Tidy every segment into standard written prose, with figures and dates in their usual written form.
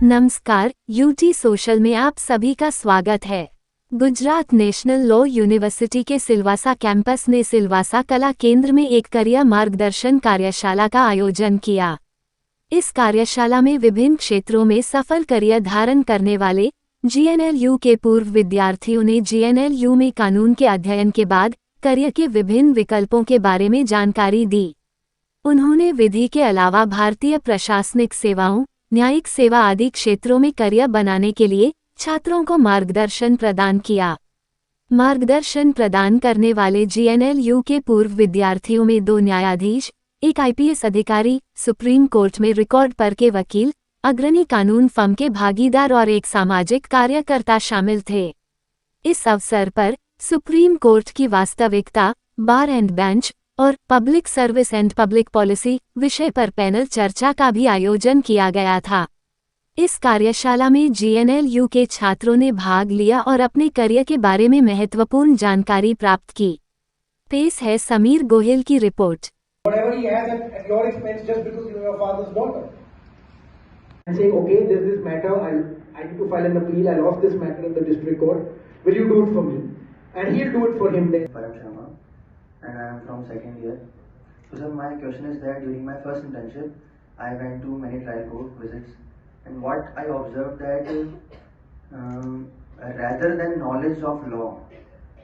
नमस्कार, UT social में आप सभी का स्वागत है। गुजरात नेशनल लॉ यूनिवर्सिटी के सिलवासा कैंपस ने सिलवासा कला केंद्र में एक करियर मार्गदर्शन कार्यशाला का आयोजन किया। इस कार्यशाला में विभिन्न क्षेत्रों में सफल करियर धारण करने वाले जीएनएलयू के पूर्व विद्यार्थियों ने जीएनएलयू में कानून के अध्ययन के बाद करियर के विभिन्न विकल्पों के बारे में जानकारी दी। उन्होंने विधि के अलावा भारतीय प्रशासनिक सेवाओं, न्यायिक सेवा आदि क्षेत्रों में करियर बनाने के लिए छात्रों को मार्गदर्शन प्रदान किया। मार्गदर्शन प्रदान करने वाले जीएनएलयू के पूर्व विद्यार्थियों में 2 न्यायाधीश, एक आईपीएस अधिकारी, सुप्रीम कोर्ट में रिकॉर्ड पर के वकील, अग्रणी कानून फर्म के भागीदार और एक सामाजिक कार्यकर्ता शामिल थे। इस अवसर पर सुप्रीम कोर्ट की वास्तविकता, बार एंड बेंच और public service and public policy विषय पर पैनल चर्चा का भी आयोजन किया गया था। इस कार्यशाला में जीएनएलयू के छात्रों ने भाग लिया और अपने करियर के बारे में महत्वपूर्ण जानकारी प्राप्त की। पेश है समीर गोहिल की report. And I am from second year. So sir, my question is that during my first internship, I went to many trial court visits, and what I observed that rather than knowledge of law,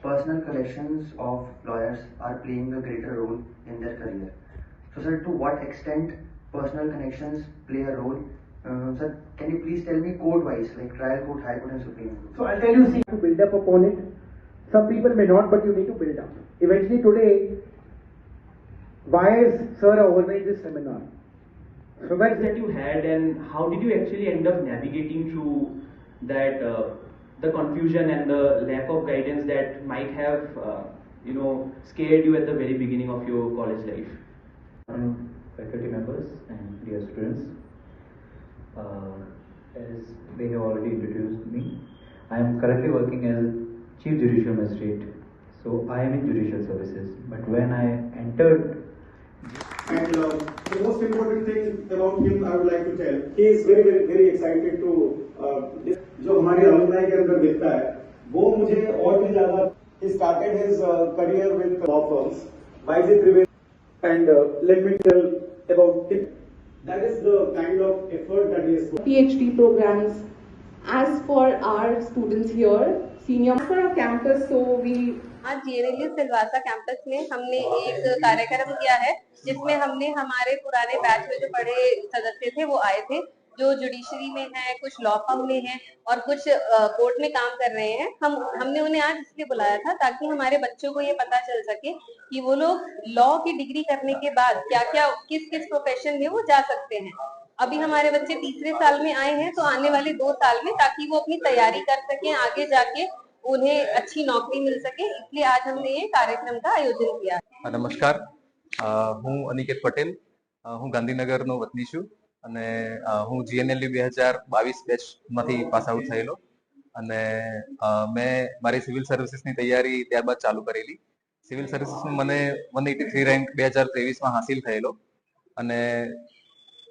personal connections of lawyers are playing a greater role in their career. So sir, to what extent personal connections play a role? Sir, can you please tell me code-wise, like trial court, high court, and supreme court? So I'll tell you, see, to build up upon it. Some people may not, but you need to build up. Eventually today, why is Sir organized this seminar? So that you had, and how did you actually end up navigating through that, the confusion and the lack of guidance that might have, scared you at the very beginning of your college life? Faculty members and dear students, as they have already introduced me, I am currently working as Chief Judicial Magistrate. So I am in judicial services. But when I entered, and the most important thing about him, I would like to tell, he is very, very, very excited to. जो हमारे alumni के अंदर दिखता है, वो मुझे और भी ज़्यादा. He started his career with law firms, YG Trivedi, and let me tell about him. That is the kind of effort that he has put. PhD programs. As for our students here, senior for our campus, so we. आज GNLU Silvassa campus में हमने एक कार्यक्रम किया है जिसमें हमने हमारे पुराने बैच में जो बड़े सदस्य थे वो आए थे, जो जुडिशरी में हैं, कुछ लॉ फर्म में हैं और कुछ कोर्ट में काम कर रहे हैं। हमने उन्हें आज इसलिए बुलाया था ताकि हमारे बच्चों को ये पता चल सके कि वो लोग लॉ की डिग्री करने के बाद क्या क्या किस किस प्रोफेशन में वो जा सकते हैं। अभी हमारे बच्चे तीसरे साल में आए हैं, तो आने वाले 2 साल में ताकि वो अपनी तैयारी कर सकें, आगे जाके उन्हें अच्छी नौकरी मिल सके, इसलिए आज हमने ये कार्यक्रम का आयोजन किया। नमस्कार, હું અનિકેત પટેલ, હું ગાંધીનગરનો વતની છું અને હું જીએનએલયુ 2022 બેચમાંથી પાસ આઉટ થયેલો અને મેં મારી સિવિલ સર્વિસીસની તૈયારી ત્યારબાદ ચાલુ કરેલી। સિવિલ સર્વિસીસમાં મને 183 રેન્ક 2023માં હાસિલ થયેલો અને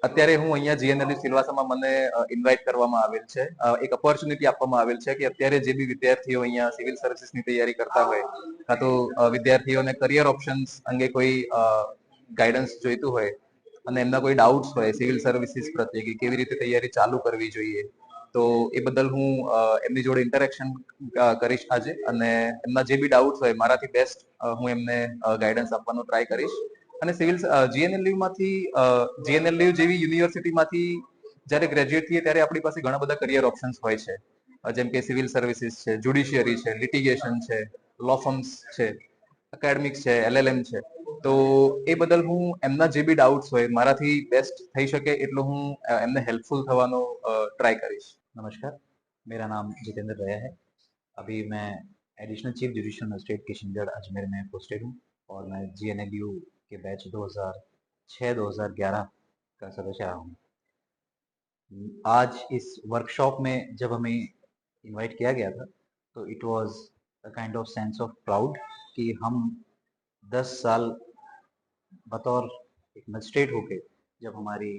અત્યારે હું અહીંયા જીએનએલયુ સિલવાસામાં મને ઇન્વાઇટ કરવામાં આવેલ છે, એક ઓપોર્ચ્યુનિટી આપવામાં આવેલ છે કે અત્યારે જે બી વિદ્યાર્થીઓ અહીંયા સિવિલ સર્વિસીસની તૈયારી કરતા હોય કાં તો વિદ્યાર્થીઓને કરિયર ઓપ્શન્સ અંગે કોઈ ગાઈડન્સ જોઈતું હોય અને એમના કોઈ ડાઉટ્સ હોય સિવિલ સર્વિસીસ પ્રત્યે કે કેવી રીતે તૈયારી ચાલુ કરવી જોઈએ, તો એ બદલ હું એમની જોડે ઇન્ટરેક્શન કરીશ આજે અને એમના જે બી ડાઉટ્સ હોય મારાથી બેસ્ટ હું એમને ગાઈડન્સ આપવાનો ટ્રાય કરીશ। અને સિવિલ જીએનએલયુ જેવી યુનિવર્સિટીમાંથી જ્યારે ગ્રેજ્યુએટ થઈએ ત્યારે આપણી પાસે ઘણા બધા કરિયર ઓપ્શન્સ હોય છે, જેમ કે સિવિલ સર્વિસીસ છે, જ્યુડિશિયરી છે, લિટિગેશન છે, લો ફર્મ્સ છે, એકેડમિક્સ છે, એલએલએમ છે। તો એ બદલ હું એમના જે બી ડાઉટ્સ હોય મારાથી બેસ્ટ થઈ શકે એટલો હું એમને હેલ્પફુલ થવાનો ટ્રાય કરીશ। नमस्कार, मेरा नाम जितेंद्र दया है। अभी मैं additional chief judicial magistrate Kishangarh Ajmer में पोस्टेड हूँ और मैं जीएनएलयू के बैच 2006-2011 का सदस्य रहा हूँ। आज इस वर्कशॉप में जब हमें इनवाइट किया गया था तो it was a kind of sense of proud कि हम 10 साल बतौर एक मजिस्ट्रेट होके जब हमारी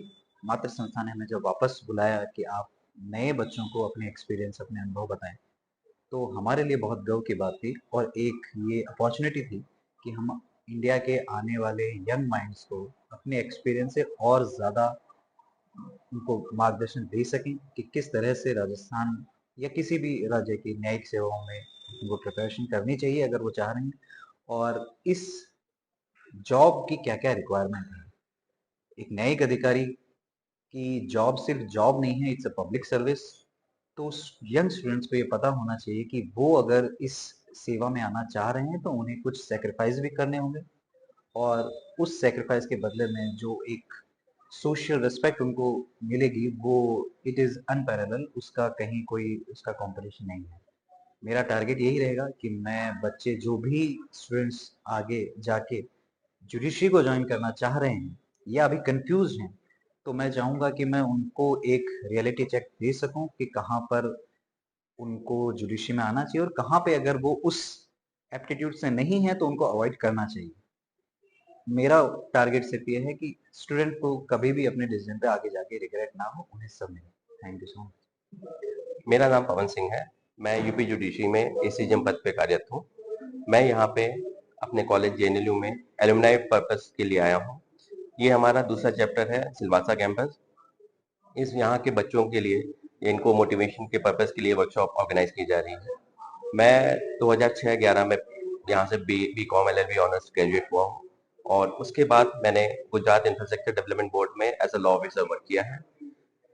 मातृ संस्था ने हमें जब वापस बुलाया कि आप नए बच्चों को अपने एक्सपीरियंस, अपने अनुभव बताएं, तो हमारे लिए बहुत गर्व की बात थी और एक ये अपॉर्चुनिटी थी कि हम इंडिया के आने वाले यंग माइंड्स को अपने एक्सपीरियंस से और ज़्यादा उनको मार्गदर्शन दे सकें कि किस तरह से राजस्थान या किसी भी राज्य की न्यायिक सेवाओं में वो प्रिपरेशन करनी चाहिए अगर वो चाह रहे हैं, और इस जॉब की क्या क्या रिक्वायरमेंट है। एक न्यायिक अधिकारी की जॉब सिर्फ जॉब नहीं है, इट्स अ पब्लिक सर्विस। तो यंग स्टूडेंट्स को ये पता होना चाहिए कि वो अगर इस सेवा में आना चाह रहे हैं तो उन्हें कुछ सेक्रीफाइस भी करने होंगे, और उस सेक्रीफाइस के बदले में जो एक सोशल रिस्पेक्ट उनको मिलेगी वो इट इज़ अनपैरेलल, उसका कहीं कोई उसका कंपटीशन नहीं है। मेरा टारगेट यही रहेगा कि मैं बच्चे जो भी स्टूडेंट्स आगे जाके जुडिशरी को ज्वाइन करना चाह रहे हैं या अभी कंफ्यूज हैं, तो मैं चाहूँगा कि मैं उनको एक रियलिटी चेक दे सकूं कि कहाँ पर उनको जुडिशरी में आना चाहिए और कहाँ पे अगर वो उस एप्टीट्यूड से नहीं है तो उनको अवॉइड करना चाहिए। मेरा टारगेट सिर्फ ये है कि स्टूडेंट को कभी भी अपने डिसीजन पे आगे जाके रिग्रेट ना हो, उन्हें सब मिले। Thank you so much. मेरा नाम पवन सिंह है। मैं यूपी जुडिशरी में एसीजीएम पद पे कार्यरत हूँ। मैं यहाँ पे अपने कॉलेज जेएनएलयू में एलुमनाई पर्पस के लिए आया हूँ। ये हमारा दूसरा चैप्टर है सिलवासा कैंपस। इस यहाँ के बच्चों के लिए, इनको मोटिवेशन के पर्पस के लिए वर्कशॉप ऑर्गेनाइज की जा रही है। मैं 2006-11 में यहाँ से बीकॉम एलएलबी ऑनर्स ग्रेजुएट हुआ हूँ और उसके बाद मैंने गुजरात इंफ्रास्ट्रक्चर डेवलपमेंट बोर्ड में as a law officer work किया है।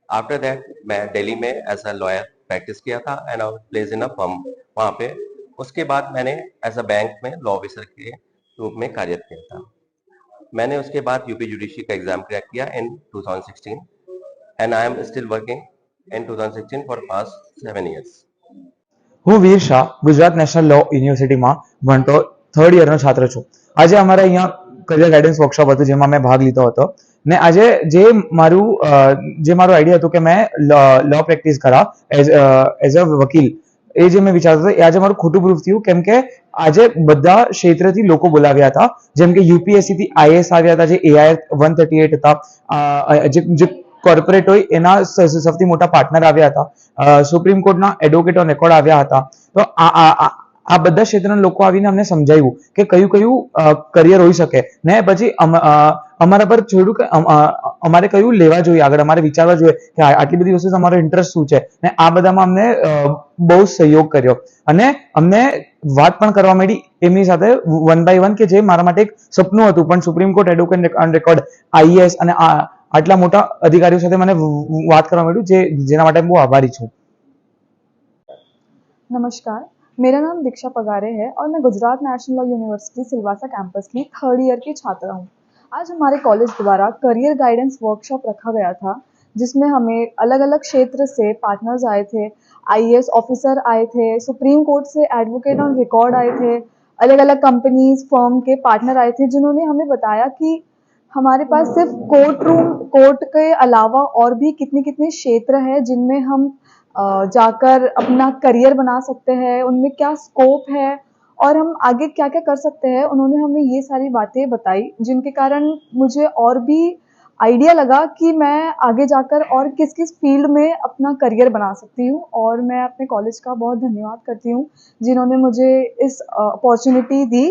आफ्टर दैट मैं दिल्ली में एज अ लॉयर प्रैक्टिस किया था and I place in a firm वहाँ पे। उसके बाद मैंने एज अ बैंक में लॉ ऑफिसर के रूप में कार्यरत किया था। मैंने उसके बाद यूपी जुडिशरी का एग्जाम क्रैक किया इन 2016 and I am still working in 2016 for past 7 years. હું વીર શાહ ગુજરાત નેશનલ લો યુનિવર્સિટીમાં ભણતો થર્ડ યરનો છાત્ર છું. આજે અમારા અહીંયા કરિયર ગાઈડન્સ વર્કશોપ હતું જેમાં મેં ભાગ લીધો હતો ને આજે જે મારું આઈડિયા હતું કે મેં લો પ્રેક્ટિસ કરા એઝ અ વકીલ, એ જે મેં વિચારતો હતો એ આજે મારું ખોટું પ્રૂફ થયું, કેમ કે આજે બધા ક્ષેત્રથી લોકો બોલાવ્યા હતા, જેમ કે યુપીએસસી થી આઈએએસ આવ્યા હતા જે એઆઈ 138 હતા, જે કોર્પોરેટ હોય એના સૌથી મોટા પાર્ટનર આવ્યા હતા, સુપ્રીમ કોર્ટના એડવોકેટ ઓન રેકોર્ડ આવ્યા હતા. તો આ બધા ક્ષેત્રના લોકો આવીને અમને સમજાવ્યું કે કયું કયું કરિયર હોઈ શકે ને પછી અમારા પર છોડ્યું કે અમારે કયું લેવા જોઈએ આગળ, અમારે વિચારવા જોઈએ કે આટલી બધી વસ્તુ અમારો ઇન્ટરેસ્ટ શું છે ને આ બધામાં અમને બહુ સહયોગ કર્યો અને અમને વાત પણ કરવા માંડી એમની સાથે 1 by 1 કે જે મારા માટે એક સપનું હતું, પણ supreme court advocate on record IAS અને આટલા મોટા અધિકારીઓ સાથે મને વાત કરવા માંડ્યું, જેના માટે હું આભારી છું. नमस्कार, मेरा नाम दीक्षा पगारे है और मैं Gujarat national law university Silvassa campus की थर्ड ईयर की छात्रा हूँ. आज हमारे कॉलेज द्वारा करियर गाइडेंस वर्कशॉप रखा गया था जिसमें हमें अलग अलग क्षेत्र से पार्टनर्स आए थे, आईएएस ऑफिसर आए थे, सुप्रीम कोर्ट से एडवोकेट ऑन रिकॉर्ड आए थे, अलग अलग कंपनीज फर्म के पार्टनर आए थे, जिन्होंने हमें बताया कि हमारे पास सिर्फ कोर्ट के अलावा और भी कितने कितने क्षेत्र हैं जिनमें हम जाकर अपना करियर बना सकते हैं, उनमें क्या स्कोप है और हम आगे क्या क्या कर सकते हैं. उन्होंने हमें ये सारी बातें बताई जिनके कारण मुझे और भी आइडिया लगा कि मैं आगे जाकर और किस किस फील्ड में अपना करियर बना सकती हूँ. और मैं अपने कॉलेज का बहुत धन्यवाद करती हूँ जिन्होंने मुझे इस अपॉर्चुनिटी दी